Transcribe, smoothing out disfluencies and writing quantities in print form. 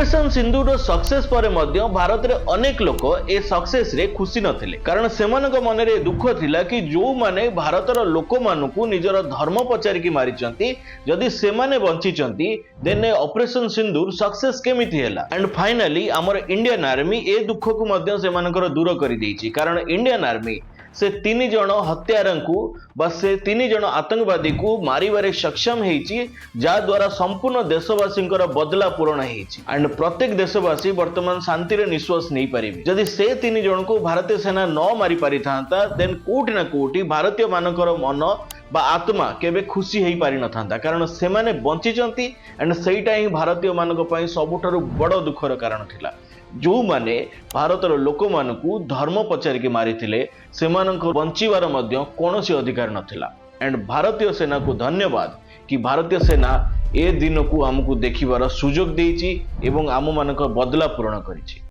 Operation सिंदूर success पर मध्य भारत रे अनेक लोक ए सक्सेस रे खुशी नथिले कारण सेमानक मन रे दुख थिला कि जो माने भारतर लोक मानकु निजर धर्म पचारिकी मारिचंती जदि सेमाने बंचिचंती देन ऑपरेशन सिंदूर सक्सेस केमिति हैला एंड फाइनली हमर इंडियन आर्मी ए दुख को मध्य सेमानकर दूर करि देछि कारण इंडियन आर्मी से 3 जन हत्यारंकु बा से 3 जन आतंकवादी को मारिबारे सक्षम हेछि जा द्वारा संपूर्ण देशवासींकर बदला पूरण हेछि एंड प्रत्येक देशवासी वर्तमान शांति रे निश्वास नहीं पारिबे जदि से 3 जन को भारतीय सेना न मारी पारि थांता देन कोठी ना कोठी भारतीय मानकर मन बा आत्मा केबे खुशी हेई पारि न थांता कारण से माने बंचिचंती एंड सेइटा ही भारतीय मानक पई सबुठारु बड़ दुखर कारण थिला जो माने भारतर लोक मानकु धर्म पचारिकी मारिथिले सेमानंको बंचिबार मध्य कोनोसी अधिकार नथिला एंड भारतीय सेना को धन्यवाद कि भारतीय सेना ए दिन को हमकु देखिबार सुजोग देइछि एवं आम मानक बदला पूर्ण करिछि।